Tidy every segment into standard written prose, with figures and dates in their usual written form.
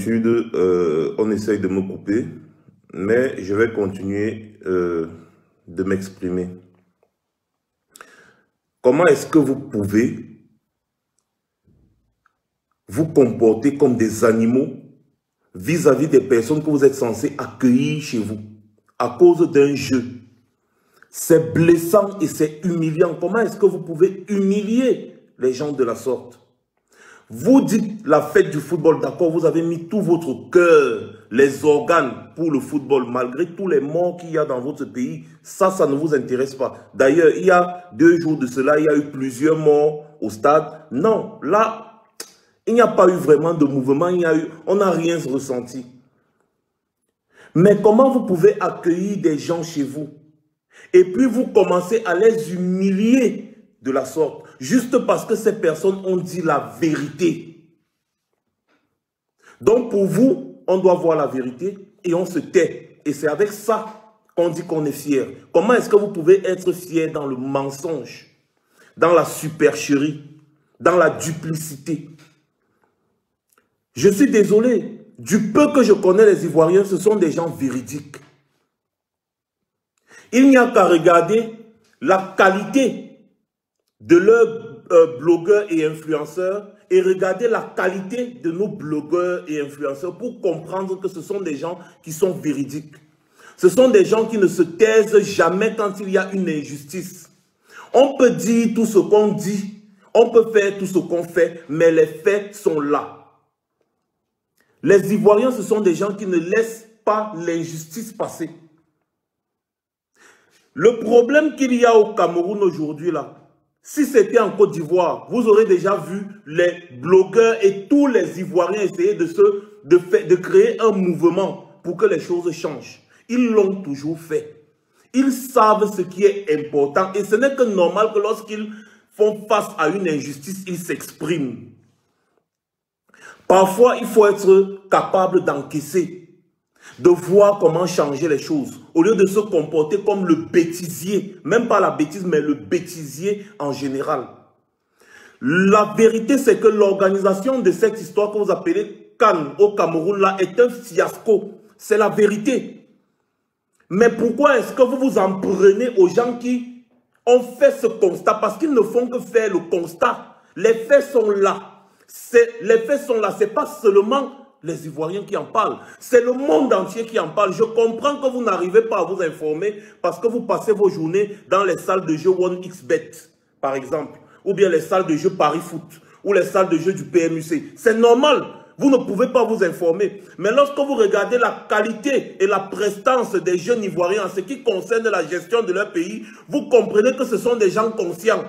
d'habitude, on essaye de me couper, mais je vais continuer de m'exprimer. Comment est-ce que vous pouvez vous comporter comme des animaux vis-à-vis des personnes que vous êtes censés accueillir chez vous à cause d'un jeu? C'est blessant et c'est humiliant. Comment est-ce que vous pouvez humilier les gens de la sorte? Vous dites la fête du football, d'accord, vous avez mis tout votre cœur, les organes pour le football, malgré tous les morts qu'il y a dans votre pays. Ça ne vous intéresse pas. D'ailleurs, il y a 2 jours de cela, il y a eu plusieurs morts au stade. Non, là, il n'y a pas eu vraiment de mouvement, on n'a rien ressenti. Mais comment vous pouvez accueillir des gens chez vous et puis vous commencez à les humilier de la sorte, juste parce que ces personnes ont dit la vérité? Donc pour vous, on doit voir la vérité et on se tait. Et c'est avec ça qu'on dit qu'on est fier. Comment est-ce que vous pouvez être fier dans le mensonge, dans la supercherie, dans la duplicité? Je suis désolé, du peu que je connais les Ivoiriens, ce sont des gens véridiques. Il n'y a qu'à regarder la qualité de leurs blogueurs et influenceurs et regarder la qualité de nos blogueurs et influenceurs pour comprendre que ce sont des gens qui sont véridiques. Ce sont des gens qui ne se taisent jamais quand il y a une injustice. On peut dire tout ce qu'on dit, on peut faire tout ce qu'on fait, mais les faits sont là. Les Ivoiriens, ce sont des gens qui ne laissent pas l'injustice passer. Le problème qu'il y a au Cameroun aujourd'hui là, si c'était en Côte d'Ivoire, vous aurez déjà vu les blogueurs et tous les Ivoiriens essayer de créer un mouvement pour que les choses changent. Ils l'ont toujours fait. Ils savent ce qui est important et ce n'est que normal que lorsqu'ils font face à une injustice, ils s'expriment. Parfois, il faut être capable d'encaisser, de voir comment changer les choses, au lieu de se comporter comme le bêtisier, même pas la bêtise, mais le bêtisier en général. La vérité, c'est que l'organisation de cette histoire que vous appelez CAN au Cameroun, là, est un fiasco. C'est la vérité. Mais pourquoi est-ce que vous vous en prenez aux gens qui ont fait ce constat? Parce qu'ils ne font que faire le constat. Les faits sont là. Les faits sont là. Ce n'est pas seulement les Ivoiriens qui en parlent. C'est le monde entier qui en parle. Je comprends que vous n'arrivez pas à vous informer parce que vous passez vos journées dans les salles de jeu 1xBet, par exemple, ou bien les salles de jeu Paris Foot, ou les salles de jeu du PMUC. C'est normal. Vous ne pouvez pas vous informer. Mais lorsque vous regardez la qualité et la prestance des jeunes Ivoiriens en ce qui concerne la gestion de leur pays, vous comprenez que ce sont des gens conscients.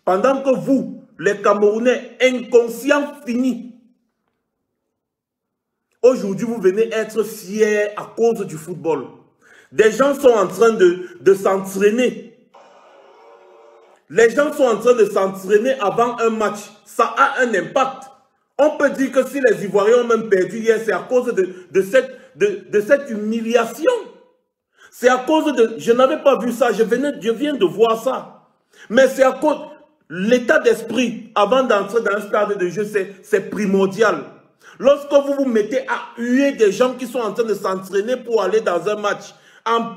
Pendant que vous, les Camerounais inconscients finis, aujourd'hui, vous venez être fiers à cause du football. Des gens sont en train de s'entraîner. Les gens sont en train de s'entraîner avant un match. Ça a un impact. On peut dire que si les Ivoiriens ont même perdu hier, c'est à cause de cette humiliation. C'est à cause de... Je n'avais pas vu ça, je viens de voir ça. Mais c'est à cause... L'état d'esprit, avant d'entrer dans un stade de jeu, c'est primordial. Lorsque vous vous mettez à huer des gens qui sont en train de s'entraîner pour aller dans un match,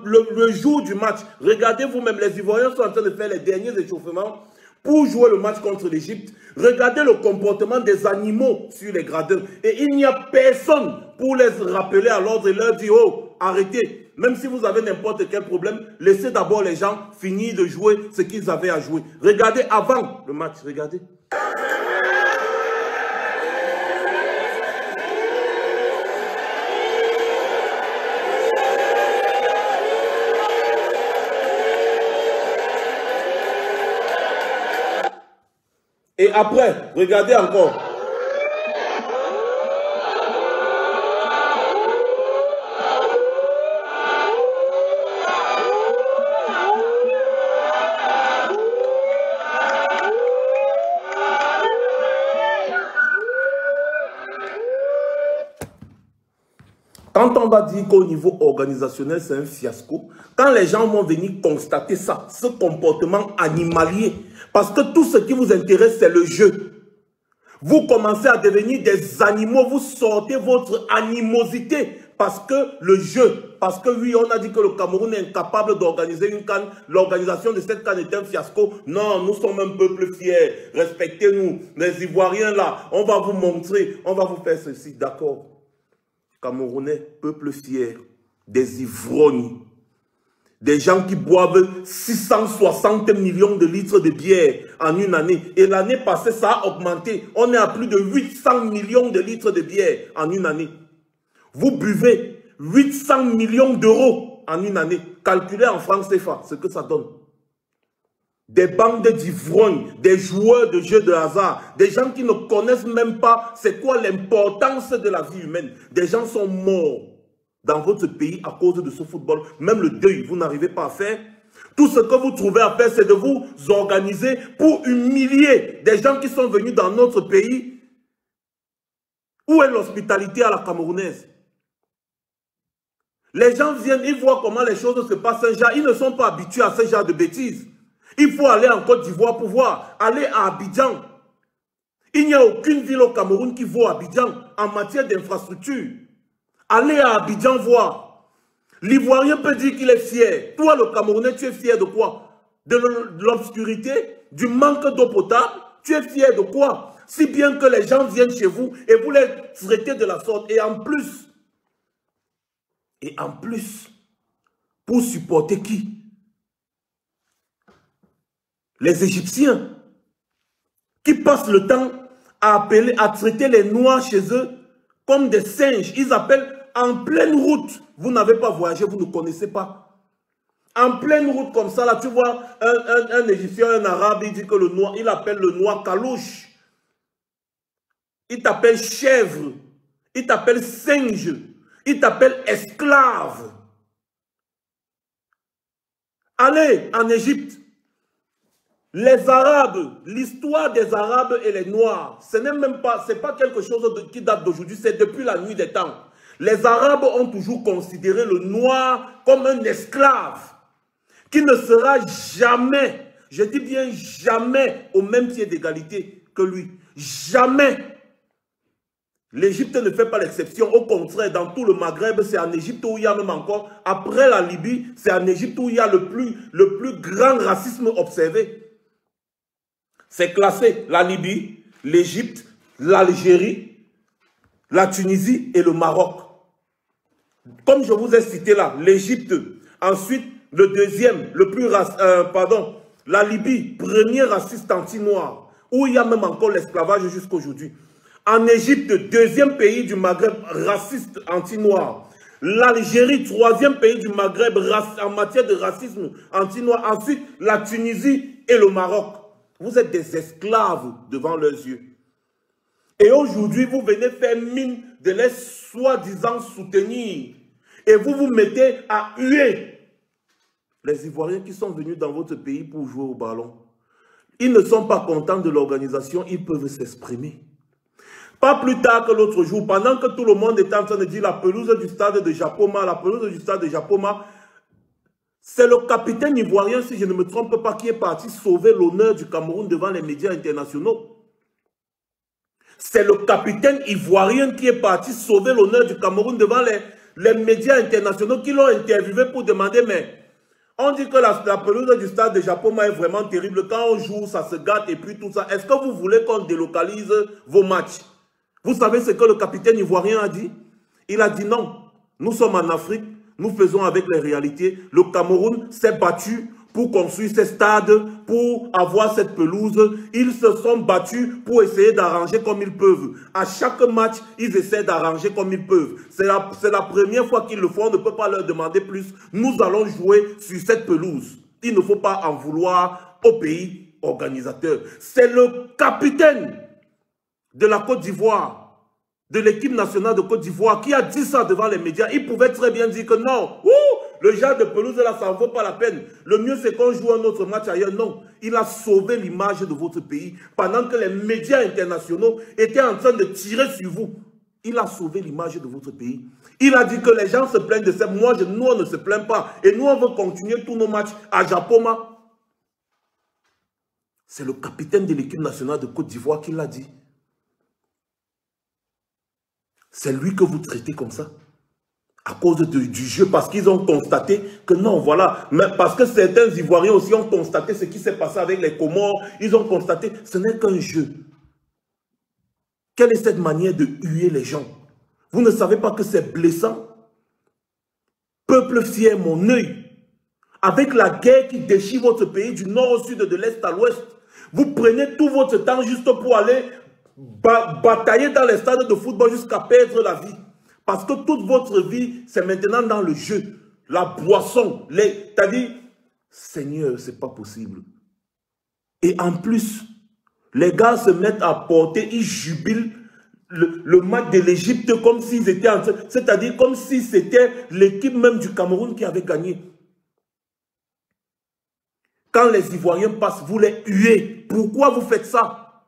le jour du match, regardez vous-même, les Ivoiriens sont en train de faire les derniers échauffements pour jouer le match contre l'Égypte. Regardez le comportement des animaux sur les gradins. Et il n'y a personne pour les rappeler à l'ordre et leur dire « Oh, arrêtez ». Même si vous avez n'importe quel problème, laissez d'abord les gens finir de jouer ce qu'ils avaient à jouer. Regardez avant le match, regardez. Et après, regardez encore. Quand on va dire qu'au niveau organisationnel, c'est un fiasco, quand les gens vont venir constater ça, ce comportement animalier, parce que tout ce qui vous intéresse, c'est le jeu. Vous commencez à devenir des animaux, vous sortez votre animosité parce que le jeu, parce que oui, on a dit que le Cameroun est incapable d'organiser une CAN, l'organisation de cette CAN est un fiasco. Non, nous sommes un peuple fier, respectez-nous, les Ivoiriens là, on va vous montrer, on va vous faire ceci, d'accord. Camerounais, peuple fier, des ivrognes, des gens qui boivent 660 millions de litres de bière en une année. Et l'année passée, ça a augmenté. On est à plus de 800 millions de litres de bière en une année. Vous buvez 800 millions d'euros en une année. Calculez en francs CFA ce que ça donne. Des bandes d'ivrognes, des joueurs de jeux de hasard, des gens qui ne connaissent même pas c'est quoi l'importance de la vie humaine. Des gens sont morts dans votre pays à cause de ce football. Même le deuil, vous n'arrivez pas à faire. Tout ce que vous trouvez à faire, c'est de vous organiser pour humilier des gens qui sont venus dans notre pays. Où est l'hospitalité à la camerounaise? Les gens viennent, ils voient comment les choses se passent à Saint-Jean. Ils ne sont pas habitués à ce genre de bêtises. Il faut aller en Côte d'Ivoire pour voir. Aller à Abidjan. Il n'y a aucune ville au Cameroun qui vaut Abidjan en matière d'infrastructure. Allez à Abidjan voir. L'Ivoirien peut dire qu'il est fier. Toi, le Camerounais, tu es fier de quoi? De l'obscurité? Du manque d'eau potable? Tu es fier de quoi? Si bien que les gens viennent chez vous et vous les traitez de la sorte. Et en plus, pour supporter qui? Les Égyptiens qui passent le temps à traiter les Noirs chez eux comme des singes. Ils appellent en pleine route. Vous n'avez pas voyagé, vous ne connaissez pas. En pleine route comme ça, là, tu vois un Égyptien, un Arabe, il dit que le noir, il appelle le noir kalouche. Il t'appelle chèvre. Il t'appelle singe. Il t'appelle esclave. Allez en Égypte. Les Arabes, l'histoire des Arabes et les Noirs, ce n'est même pas, c'est pas quelque chose qui date d'aujourd'hui, c'est depuis la nuit des temps. Les Arabes ont toujours considéré le Noir comme un esclave qui ne sera jamais, je dis bien jamais, au même pied d'égalité que lui. Jamais. L'Égypte ne fait pas l'exception. Au contraire, dans tout le Maghreb, c'est en Égypte où il y a même encore, après la Libye, c'est en Égypte où il y a le plus grand racisme observé. C'est classé la Libye, l'Égypte, l'Algérie, la Tunisie et le Maroc. Comme je vous ai cité là, l'Égypte, ensuite le deuxième, la Libye, premier raciste anti-noir, où il y a même encore l'esclavage jusqu'à aujourd'hui. En Égypte, deuxième pays du Maghreb raciste anti-noir. L'Algérie, troisième pays du Maghreb en matière de racisme anti-noir. Ensuite, la Tunisie et le Maroc. Vous êtes des esclaves devant leurs yeux. Et aujourd'hui, vous venez faire mine de les soi-disant soutenir. Et vous vous mettez à huer les Ivoiriens qui sont venus dans votre pays pour jouer au ballon. Ils ne sont pas contents de l'organisation, ils peuvent s'exprimer. Pas plus tard que l'autre jour, pendant que tout le monde était en train de dire la pelouse du stade de Japoma, la pelouse du stade de Japoma, c'est le capitaine ivoirien, si je ne me trompe pas, qui est parti sauver l'honneur du Cameroun devant les médias internationaux. C'est le capitaine ivoirien qui est parti sauver l'honneur du Cameroun devant les médias internationaux qui l'ont interviewé pour demander, mais on dit que la pelouse du stade de Japoma est vraiment terrible. Quand on joue, ça se gâte et puis tout ça. Est-ce que vous voulez qu'on délocalise vos matchs? Vous savez ce que le capitaine ivoirien a dit? Il a dit non, nous sommes en Afrique, nous faisons avec les réalités. Le Cameroun s'est battu pour construire ces stades, pour avoir cette pelouse. Ils se sont battus pour essayer d'arranger comme ils peuvent. À chaque match, ils essaient d'arranger comme ils peuvent. C'est la première fois qu'ils le font, on ne peut pas leur demander plus. Nous allons jouer sur cette pelouse. Il ne faut pas en vouloir au pays organisateur. C'est le capitaine de la Côte d'Ivoire, de l'équipe nationale de Côte d'Ivoire, qui a dit ça devant les médias. Il pouvait très bien dire que non, le genre de pelouse là, ça ne vaut pas la peine. Le mieux, c'est qu'on joue un autre match ailleurs. Non, il a sauvé l'image de votre pays pendant que les médias internationaux étaient en train de tirer sur vous. Il a sauvé l'image de votre pays. Il a dit que les gens se plaignent de ça. Nous, on ne se plaint pas. Et nous, on veut continuer tous nos matchs à Japoma. C'est le capitaine de l'équipe nationale de Côte d'Ivoire qui l'a dit. C'est lui que vous traitez comme ça. À cause du jeu, parce qu'ils ont constaté que non, voilà. Mais parce que certains Ivoiriens aussi ont constaté ce qui s'est passé avec les Comores. Ils ont constaté que ce n'est qu'un jeu. Quelle est cette manière de huer les gens? Vous ne savez pas que c'est blessant? Peuple fier, mon œil. Avec la guerre qui déchire votre pays du nord au sud, de l'est à l'ouest, vous prenez tout votre temps juste pour aller batailler dans les stades de football jusqu'à perdre la vie. Parce que toute votre vie, c'est maintenant dans le jeu, la boisson, c'est-à-dire, Seigneur, c'est pas possible. Et en plus, les gars se mettent à porter, ils jubilent le match de l'Égypte comme s'ils étaient en train, c'est-à-dire comme si c'était l'équipe même du Cameroun qui avait gagné. Quand les Ivoiriens passent, vous les huez. Pourquoi vous faites ça?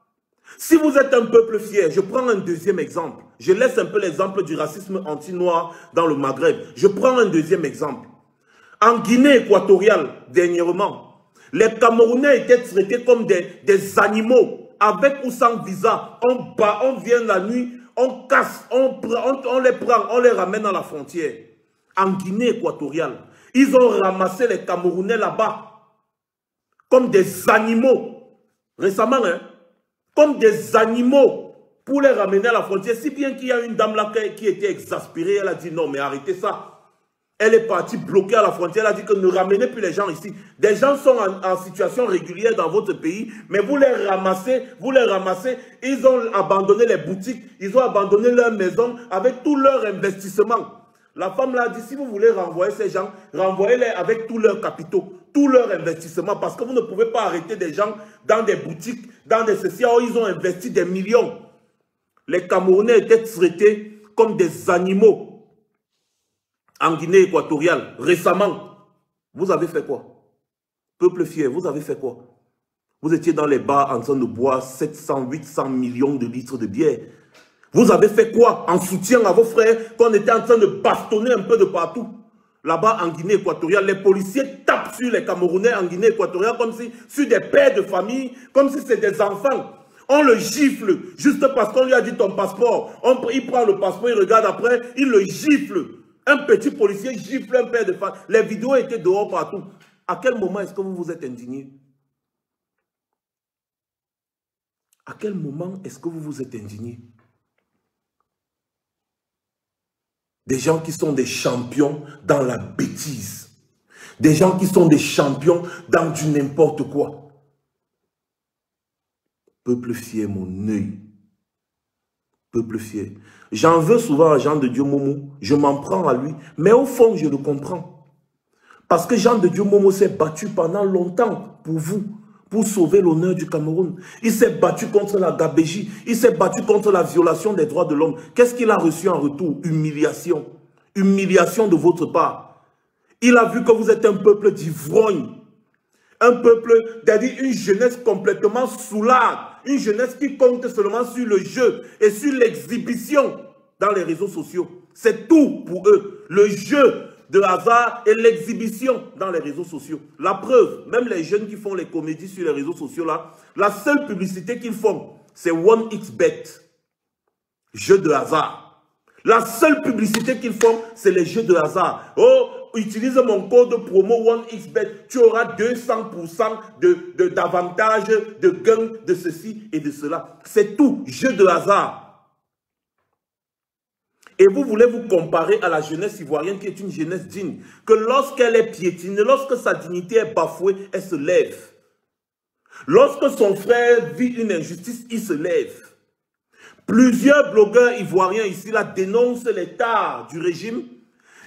Si vous êtes un peuple fier, je prends un deuxième exemple. Je laisse un peu l'exemple du racisme anti-noir dans le Maghreb. Je prends un deuxième exemple. En Guinée équatoriale, dernièrement, les Camerounais étaient traités comme des animaux, avec ou sans visa. On vient la nuit, on casse, on les prend, on les ramène à la frontière. En Guinée équatoriale, ils ont ramassé les Camerounais là-bas comme des animaux. Récemment, hein, comme des animaux pour les ramener à la frontière. Si bien qu'il y a une dame là qui était exaspérée, elle a dit non, mais arrêtez ça. Elle est partie bloquée à la frontière, elle a dit que ne ramenez plus les gens ici. Des gens sont en situation régulière dans votre pays, mais vous les ramassez, ils ont abandonné les boutiques, ils ont abandonné leurs maisons avec tout leur investissement. La femme l'a dit, si vous voulez renvoyer ces gens, renvoyez-les avec tous leurs capitaux, tout leur investissement, parce que vous ne pouvez pas arrêter des gens dans des boutiques, dans des sociétés où ils ont investi des millions. Les Camerounais étaient traités comme des animaux en Guinée équatoriale. Récemment, vous avez fait quoi? Peuple fier, vous avez fait quoi? Vous étiez dans les bars en train de boire 700, 800 millions de litres de bière. Vous avez fait quoi en soutien à vos frères qu'on était en train de bastonner un peu de partout? Là-bas en Guinée équatoriale, les policiers tapent sur les Camerounais en Guinée équatoriale comme si sur des pères de famille, comme si c'était des enfants. On le gifle juste parce qu'on lui a dit ton passeport. Il prend le passeport, il regarde après, il le gifle. Un petit policier gifle un père de famille. Les vidéos étaient dehors partout. À quel moment est-ce que vous vous êtes indigné? À quel moment est-ce que vous vous êtes indigné? Des gens qui sont des champions dans la bêtise. Des gens qui sont des champions dans du n'importe quoi. Peuple fier, mon œil. Peuple fier. J'en veux souvent à Jean de Dieu Momo. Je m'en prends à lui. Mais au fond, je le comprends. Parce que Jean de Dieu Momo s'est battu pendant longtemps pour vous. Pour sauver l'honneur du Cameroun. Il s'est battu contre la gabégie. Il s'est battu contre la violation des droits de l'homme. Qu'est-ce qu'il a reçu en retour? Humiliation. Humiliation de votre part. Il a vu que vous êtes un peuple d'ivrogne. Un peuple, c'est-à-dire une jeunesse complètement soulard. Une jeunesse qui compte seulement sur le jeu et sur l'exhibition dans les réseaux sociaux. C'est tout pour eux. Le jeu de hasard et l'exhibition dans les réseaux sociaux. La preuve, même les jeunes qui font les comédies sur les réseaux sociaux là, la seule publicité qu'ils font, c'est 1xBet. Jeu de hasard. La seule publicité qu'ils font, c'est les jeux de hasard. Oh, utilise mon code promo 1xBet, tu auras 200% d'avantages, de gains, de ceci et de cela. C'est tout, jeu de hasard. Et vous voulez vous comparer à la jeunesse ivoirienne qui est une jeunesse digne. Que lorsqu'elle est piétinée, lorsque sa dignité est bafouée, elle se lève. Lorsque son frère vit une injustice, il se lève. Plusieurs blogueurs ivoiriens ici là dénoncent les tares du régime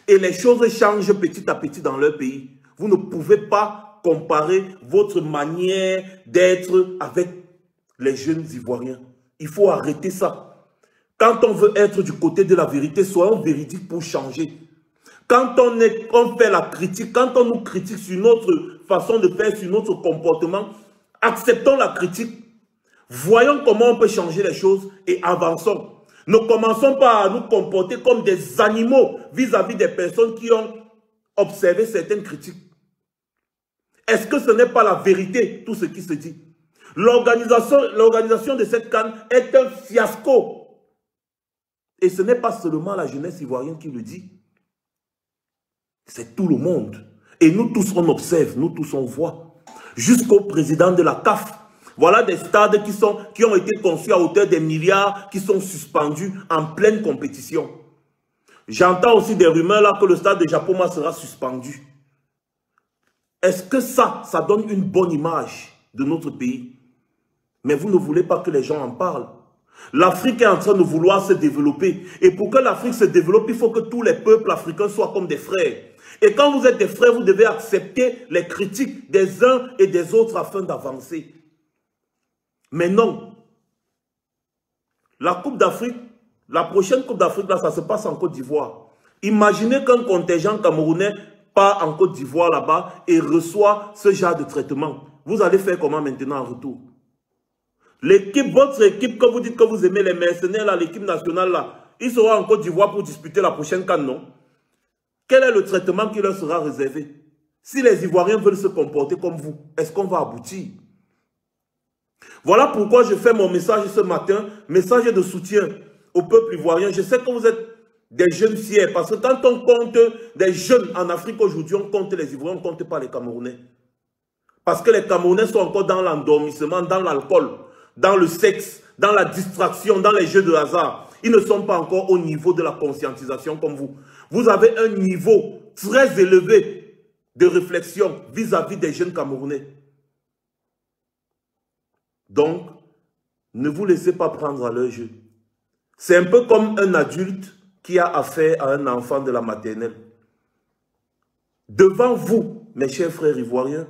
et les choses changent petit à petit dans leur pays. Vous ne pouvez pas comparer votre manière d'être avec les jeunes ivoiriens. Il faut arrêter ça. Quand on veut être du côté de la vérité, soyons véridiques pour changer. Quand on fait la critique, quand on nous critique sur notre façon de faire, sur notre comportement, acceptons la critique. Voyons comment on peut changer les choses et avançons. Ne commençons pas à nous comporter comme des animaux vis-à-vis des personnes qui ont observé certaines critiques. Est-ce que ce n'est pas la vérité, tout ce qui se dit? L'organisation de cette CAN est un fiasco. Et ce n'est pas seulement la jeunesse ivoirienne qui le dit. C'est tout le monde. Et nous tous, on observe, nous tous, on voit. Jusqu'au président de la CAF. Voilà des stades qui ont été conçus à hauteur des milliards, qui sont suspendus en pleine compétition. J'entends aussi des rumeurs là que le stade de Japoma sera suspendu. Est-ce que ça donne une bonne image de notre pays? Mais vous ne voulez pas que les gens en parlent. L'Afrique est en train de vouloir se développer. Et pour que l'Afrique se développe, il faut que tous les peuples africains soient comme des frères. Et quand vous êtes des frères, vous devez accepter les critiques des uns et des autres afin d'avancer. Mais non. La Coupe d'Afrique, la prochaine Coupe d'Afrique, là, ça se passe en Côte d'Ivoire. Imaginez qu'un contingent camerounais part en Côte d'Ivoire là-bas et reçoit ce genre de traitement. Vous allez faire comment maintenant en retour? L'équipe, votre équipe, que vous dites que vous aimez les mercenaires, là, l'équipe nationale, là, ils seront en Côte d'Ivoire pour disputer la prochaine CAN, non? Quel est le traitement qui leur sera réservé? Si les Ivoiriens veulent se comporter comme vous, est-ce qu'on va aboutir? Voilà pourquoi je fais mon message ce matin, message de soutien au peuple ivoirien. Je sais que vous êtes des jeunes fiers, parce que quand on compte des jeunes en Afrique aujourd'hui, on compte les Ivoiriens, on ne compte pas les Camerounais. Parce que les Camerounais sont encore dans l'endormissement, dans l'alcool, dans le sexe, dans la distraction, dans les jeux de hasard. Ils ne sont pas encore au niveau de la conscientisation comme vous. Vous avez un niveau très élevé de réflexion vis-à-vis des jeunes Camerounais. Donc, ne vous laissez pas prendre à leur jeu. C'est un peu comme un adulte qui a affaire à un enfant de la maternelle. Devant vous, mes chers frères ivoiriens,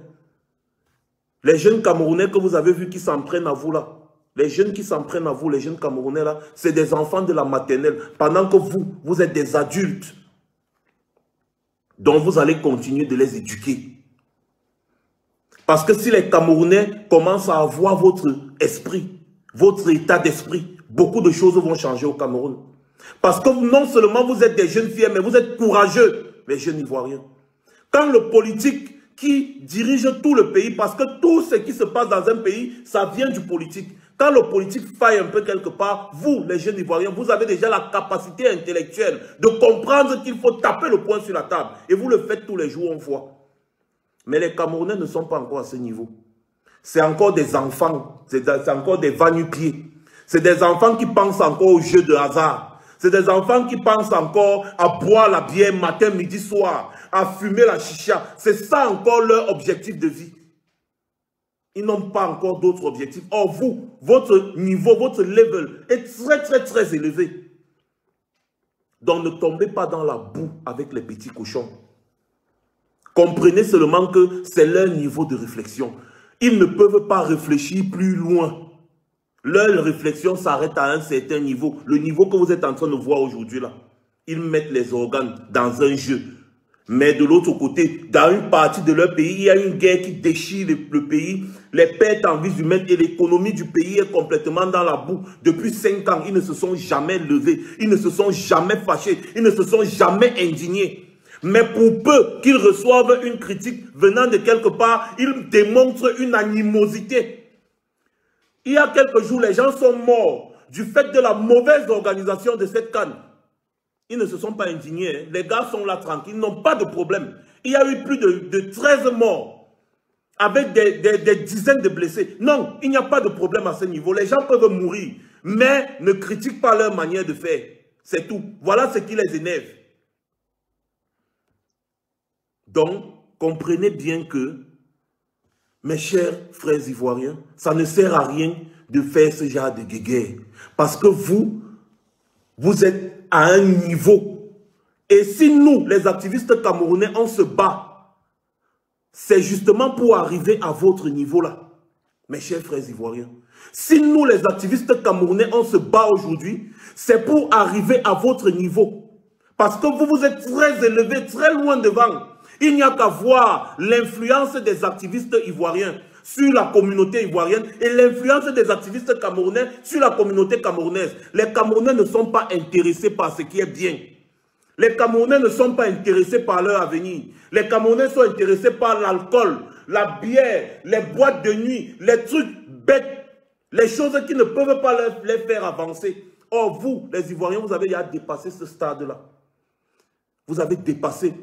les jeunes Camerounais que vous avez vus qui s'en prennent à vous là, les jeunes qui s'en prennent à vous, les jeunes Camerounais là, c'est des enfants de la maternelle, pendant que vous êtes des adultes. Donc vous allez continuer de les éduquer. Parce que si les Camerounais commencent à avoir votre esprit, votre état d'esprit, beaucoup de choses vont changer au Cameroun. Parce que non seulement vous êtes des jeunes filles, mais vous êtes courageux, les jeunes Ivoiriens. Quand le politique qui dirige tout le pays, parce que tout ce qui se passe dans un pays, ça vient du politique. Quand le politique faille un peu quelque part, vous, les jeunes Ivoiriens, vous avez déjà la capacité intellectuelle de comprendre qu'il faut taper le poing sur la table. Et vous le faites tous les jours, on voit. Mais les Camerounais ne sont pas encore à ce niveau. C'est encore des enfants, c'est encore des va-nu-pieds. C'est des enfants qui pensent encore aux jeux de hasard. C'est des enfants qui pensent encore à boire la bière matin, midi, soir, à fumer la chicha. C'est ça encore leur objectif de vie. Ils n'ont pas encore d'autres objectifs. Or vous, votre niveau, votre level est très très très élevé. Donc ne tombez pas dans la boue avec les petits cochons. Comprenez seulement que c'est leur niveau de réflexion. Ils ne peuvent pas réfléchir plus loin. Leur réflexion s'arrête à un certain niveau. Le niveau que vous êtes en train de voir aujourd'hui là. Ils mettent les organes dans un jeu. Mais de l'autre côté, dans une partie de leur pays, il y a une guerre qui déchire le pays. Les pertes en vies humaines et l'économie du pays est complètement dans la boue. Depuis 5 ans, ils ne se sont jamais levés. Ils ne se sont jamais fâchés. Ils ne se sont jamais indignés. Mais pour peu qu'ils reçoivent une critique venant de quelque part, ils démontrent une animosité. Il y a quelques jours, les gens sont morts du fait de la mauvaise organisation de cette CAN. Ils ne se sont pas indignés. Hein. Les gars sont là tranquilles, ils n'ont pas de problème. Il y a eu plus de 13 morts avec des dizaines de blessés. Non, il n'y a pas de problème à ce niveau. Les gens peuvent mourir, mais ne critiquent pas leur manière de faire. C'est tout. Voilà ce qui les énerve. Donc, comprenez bien que, mes chers frères ivoiriens, ça ne sert à rien de faire ce genre de guéguerre. Parce que vous êtes à un niveau. Et si nous, les activistes camerounais, on se bat, c'est justement pour arriver à votre niveau-là, mes chers frères ivoiriens. Si nous, les activistes camerounais, on se bat aujourd'hui, c'est pour arriver à votre niveau. Parce que vous êtes très élevés, très loin devant. Il n'y a qu'à voir l'influence des activistes ivoiriens sur la communauté ivoirienne et l'influence des activistes camerounais sur la communauté camerounaise. Les Camerounais ne sont pas intéressés par ce qui est bien. Les Camerounais ne sont pas intéressés par leur avenir. Les Camerounais sont intéressés par l'alcool, la bière, les boîtes de nuit, les trucs bêtes, les choses qui ne peuvent pas les faire avancer. Or, vous, les Ivoiriens, vous avez déjà dépassé ce stade-là. Vous avez dépassé.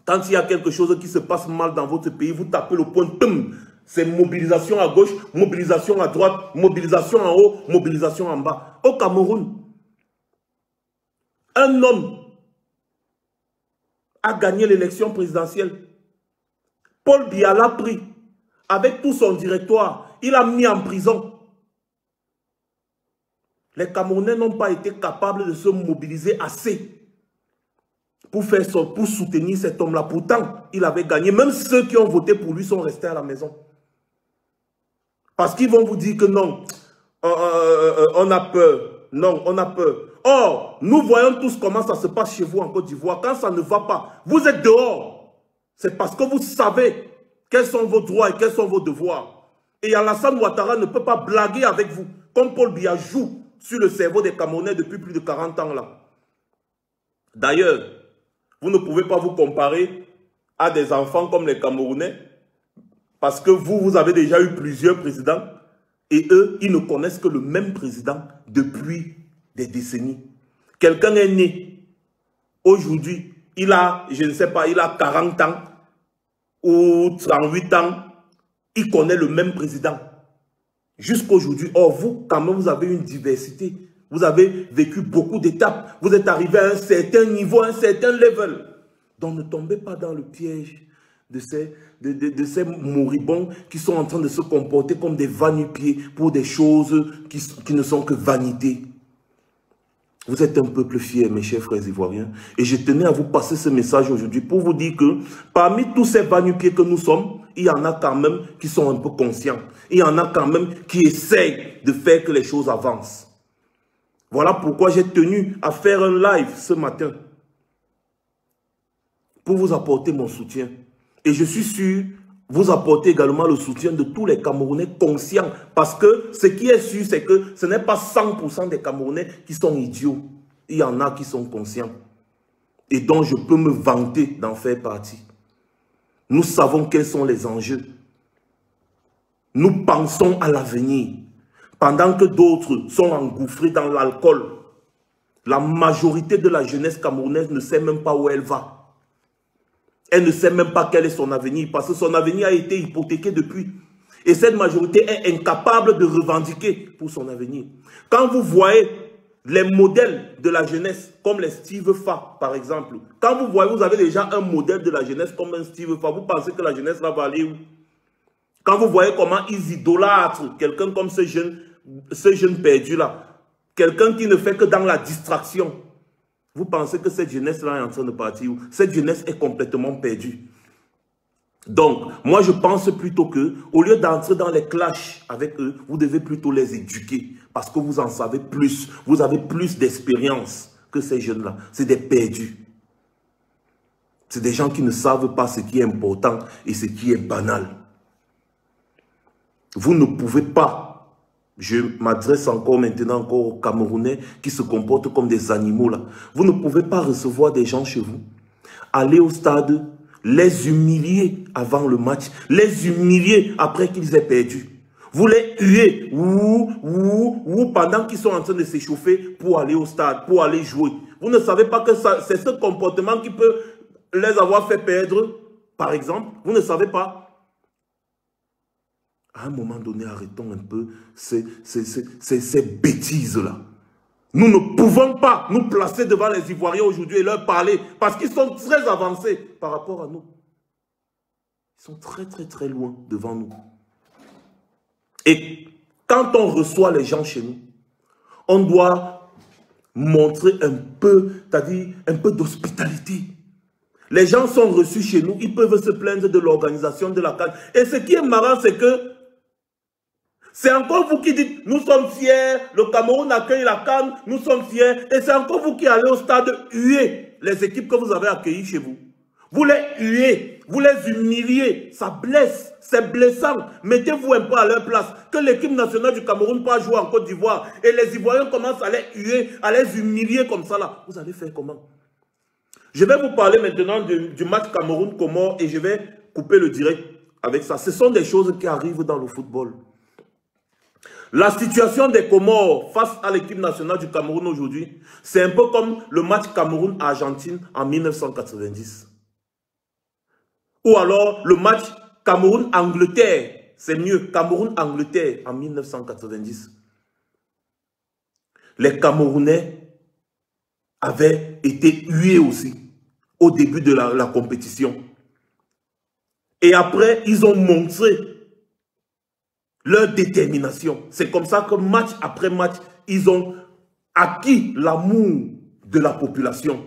Quand il y a quelque chose qui se passe mal dans votre pays, vous tapez le point, c'est mobilisation à gauche, mobilisation à droite, mobilisation en haut, mobilisation en bas. Au Cameroun, un homme a gagné l'élection présidentielle. Paul Biya l'a pris avec tout son directoire. Il l'a mis en prison. Les Camerounais n'ont pas été capables de se mobiliser assez pour soutenir cet homme-là. Pourtant, il avait gagné. Même ceux qui ont voté pour lui sont restés à la maison. Parce qu'ils vont vous dire que non, on a peur. Non, on a peur. Or, nous voyons tous comment ça se passe chez vous en Côte d'Ivoire. Quand ça ne va pas, vous êtes dehors. C'est parce que vous savez quels sont vos droits et quels sont vos devoirs. Et Alassane Ouattara ne peut pas blaguer avec vous, comme Paul Biya joue sur le cerveau des Camerounais depuis plus de 40 ans là. D'ailleurs, vous ne pouvez pas vous comparer à des enfants comme les Camerounais, parce que vous avez déjà eu plusieurs présidents, et eux, ils ne connaissent que le même président depuis des décennies. Quelqu'un est né, aujourd'hui, il a, je ne sais pas, il a 40 ans, ou 38 ans, il connaît le même président. Jusqu'aujourd'hui, or vous, quand même, vous avez une diversité. Vous avez vécu beaucoup d'étapes. Vous êtes arrivé à un certain niveau, à un certain level. Donc ne tombez pas dans le piège de ces moribonds qui sont en train de se comporter comme des va-nu-pieds pour des choses qui ne sont que vanité. Vous êtes un peuple fier, mes chers frères ivoiriens. Et je tenais à vous passer ce message aujourd'hui pour vous dire que parmi tous ces va-nu-pieds que nous sommes, il y en a quand même qui sont un peu conscients. Il y en a quand même qui essayent de faire que les choses avancent. Voilà pourquoi j'ai tenu à faire un live ce matin pour vous apporter mon soutien. Et je suis sûr vous apporter également le soutien de tous les Camerounais conscients. Parce que ce qui est sûr, c'est que ce n'est pas 100% des Camerounais qui sont idiots. Il y en a qui sont conscients. Et dont je peux me vanter d'en faire partie. Nous savons quels sont les enjeux. Nous pensons à l'avenir. Pendant que d'autres sont engouffrés dans l'alcool, la majorité de la jeunesse camerounaise ne sait même pas où elle va. Elle ne sait même pas quel est son avenir, parce que son avenir a été hypothéqué depuis. Et cette majorité est incapable de revendiquer pour son avenir. Quand vous voyez les modèles de la jeunesse, comme les Steve Fa, par exemple, quand vous voyez, vous avez déjà un modèle de la jeunesse comme un Steve Fa, vous pensez que la jeunesse là va aller où? Quand vous voyez comment ils idolâtrent quelqu'un comme ce jeune perdu là, quelqu'un qui ne fait que dans la distraction, vous pensez que cette jeunesse-là est en train de partir où? Cette jeunesse est complètement perdue. Donc, moi je pense plutôt que, au lieu d'entrer dans les clashs avec eux, vous devez plutôt les éduquer. Parce que vous en savez plus. Vous avez plus d'expérience que ces jeunes-là. C'est des perdus. C'est des gens qui ne savent pas ce qui est important et ce qui est banal. Vous ne pouvez pas, je m'adresse encore maintenant aux Camerounais qui se comportent comme des animaux là. Vous ne pouvez pas recevoir des gens chez vous, aller au stade, les humilier avant le match, les humilier après qu'ils aient perdu. Vous les huez pendant qu'ils sont en train de s'échauffer pour aller au stade, pour aller jouer. Vous ne savez pas que c'est ce comportement qui peut les avoir fait perdre, par exemple. Vous ne savez pas. À un moment donné, arrêtons un peu ces bêtises-là. Nous ne pouvons pas nous placer devant les Ivoiriens aujourd'hui et leur parler parce qu'ils sont très avancés par rapport à nous. Ils sont très très très loin devant nous. Et quand on reçoit les gens chez nous, on doit montrer un peu, c'est-à-dire un peu d'hospitalité. Les gens sont reçus chez nous, ils peuvent se plaindre de l'organisation de la CAN. Et ce qui est marrant, c'est que c'est encore vous qui dites, nous sommes fiers, le Cameroun accueille la CAN, nous sommes fiers. Et c'est encore vous qui allez au stade huer les équipes que vous avez accueillies chez vous. Vous les huez, vous les humiliez, ça blesse, c'est blessant. Mettez-vous un peu à leur place. Que l'équipe nationale du Cameroun pas jouer en Côte d'Ivoire et les Ivoiriens commencent à les huer, à les humilier comme ça là. Vous allez faire comment? Je vais vous parler maintenant du match Cameroun-Comores et je vais couper le direct avec ça. Ce sont des choses qui arrivent dans le football. La situation des Comores face à l'équipe nationale du Cameroun aujourd'hui, c'est un peu comme le match Cameroun-Argentine en 1990. Ou alors le match Cameroun-Angleterre, c'est mieux, Cameroun-Angleterre en 1990. Les Camerounais avaient été hués aussi au début de la compétition. Et après, ils ont montré leur détermination. C'est comme ça que match après match, ils ont acquis l'amour de la population.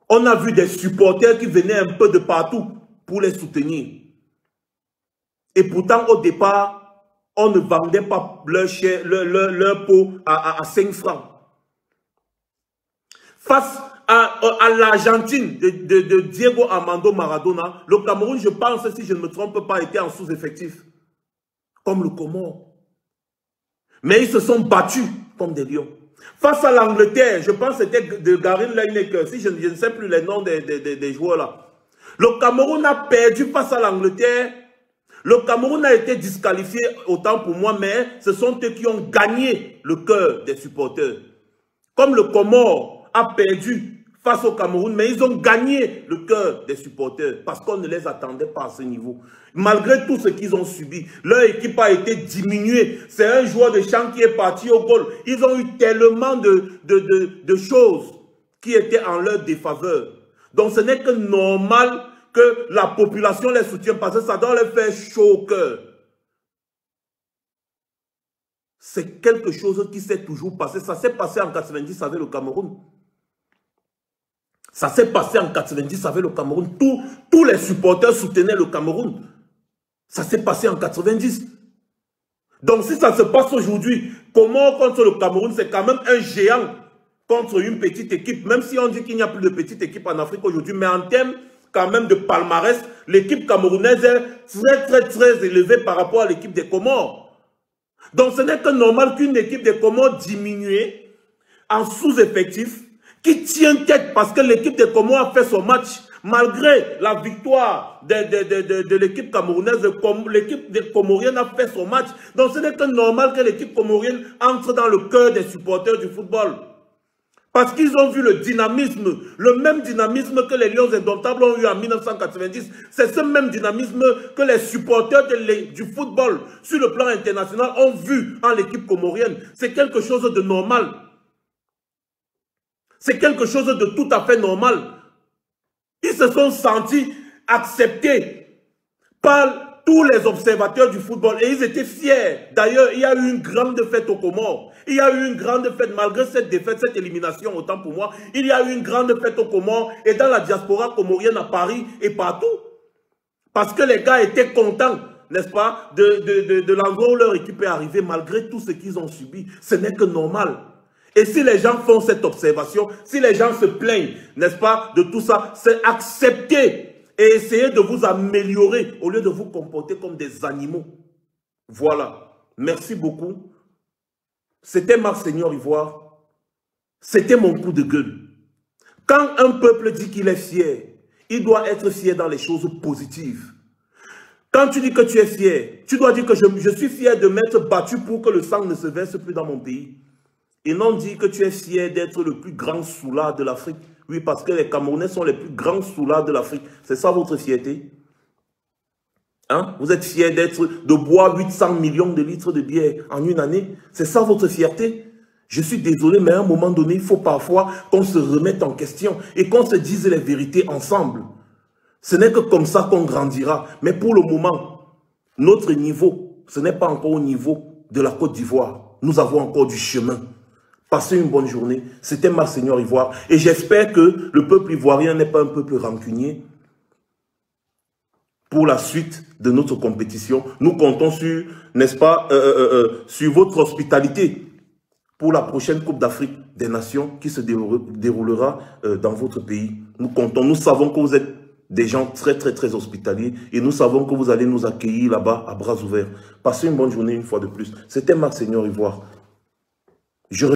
On a vu des supporters qui venaient un peu de partout pour les soutenir. Et pourtant, au départ, on ne vendait pas leur peau à 5 francs. Face à l'Argentine de Diego Armando Maradona, le Cameroun, je pense, si je ne me trompe pas, était en sous-effectif. Comme le Comore. Mais ils se sont battus comme des lions. Face à l'Angleterre, je pense que c'était de Gary Lineker, si je ne sais plus les noms des joueurs là. Le Cameroun a perdu face à l'Angleterre. Le Cameroun a été disqualifié, autant pour moi, mais ce sont eux qui ont gagné le cœur des supporters. Comme le Comore a perdu face au Cameroun, mais ils ont gagné le cœur des supporters parce qu'on ne les attendait pas à ce niveau. Malgré tout ce qu'ils ont subi, leur équipe a été diminuée. C'est un joueur de champ qui est parti au goal. Ils ont eu tellement de choses qui étaient en leur défaveur. Donc ce n'est que normal que la population les soutienne parce que ça doit leur faire chaud au cœur. C'est quelque chose qui s'est toujours passé. Ça s'est passé en 90 avec le Cameroun. Ça s'est passé en 90 avec le Cameroun. Tous les supporters soutenaient le Cameroun. Ça s'est passé en 90. Donc si ça se passe aujourd'hui, comment contre le Cameroun, c'est quand même un géant contre une petite équipe. Même si on dit qu'il n'y a plus de petite équipe en Afrique aujourd'hui, mais en termes quand même de palmarès, l'équipe camerounaise est très élevée par rapport à l'équipe des Comores. Donc ce n'est que normal qu'une équipe des Comores diminuée en sous-effectif qui tient tête parce que l'équipe des Comores a fait son match malgré la victoire de l'équipe camerounaise. L'équipe des Comoriennes a fait son match. Donc ce n'est que normal que l'équipe comorienne entre dans le cœur des supporters du football. Parce qu'ils ont vu le dynamisme, le même dynamisme que les Lions Indomptables ont eu en 1990. C'est ce même dynamisme que les supporters du football sur le plan international ont vu en l'équipe comorienne. C'est quelque chose de normal. C'est quelque chose de tout à fait normal. Ils se sont sentis acceptés par tous les observateurs du football et ils étaient fiers. D'ailleurs, il y a eu une grande fête aux Comores. Il y a eu une grande fête, malgré cette défaite, cette élimination, autant pour moi, il y a eu une grande fête aux Comores et dans la diaspora comorienne à Paris et partout. Parce que les gars étaient contents, n'est-ce pas, de l'endroit où leur équipe est arrivée, malgré tout ce qu'ils ont subi. Ce n'est que normal. Et si les gens font cette observation, si les gens se plaignent, n'est-ce pas, de tout ça, c'est accepter et essayer de vous améliorer au lieu de vous comporter comme des animaux. Voilà. Merci beaucoup. C'était Marc Seigneur Ivoire. C'était mon coup de gueule. Quand un peuple dit qu'il est fier, il doit être fier dans les choses positives. Quand tu dis que tu es fier, tu dois dire que je suis fier de m'être battu pour que le sang ne se verse plus dans mon pays. Et non dire que tu es fier d'être le plus grand soulard de l'Afrique. Oui, parce que les Camerounais sont les plus grands soulards de l'Afrique. C'est ça votre fierté? Hein? Vous êtes fier de boire 800 millions de litres de bière en une année? C'est ça votre fierté? Je suis désolé, mais à un moment donné, il faut parfois qu'on se remette en question et qu'on se dise les vérités ensemble. Ce n'est que comme ça qu'on grandira. Mais pour le moment, notre niveau, ce n'est pas encore au niveau de la Côte d'Ivoire. Nous avons encore du chemin. Passez une bonne journée. C'était Marc Seigneur Ivoire. Et j'espère que le peuple ivoirien n'est pas un peuple rancunier. Pour la suite de notre compétition, nous comptons sur, n'est-ce pas, sur votre hospitalité pour la prochaine Coupe d'Afrique des Nations qui se déroulera dans votre pays. Nous comptons, nous savons que vous êtes des gens très hospitaliers et nous savons que vous allez nous accueillir là-bas à bras ouverts. Passez une bonne journée une fois de plus. C'était Marc Seigneur Ivoire.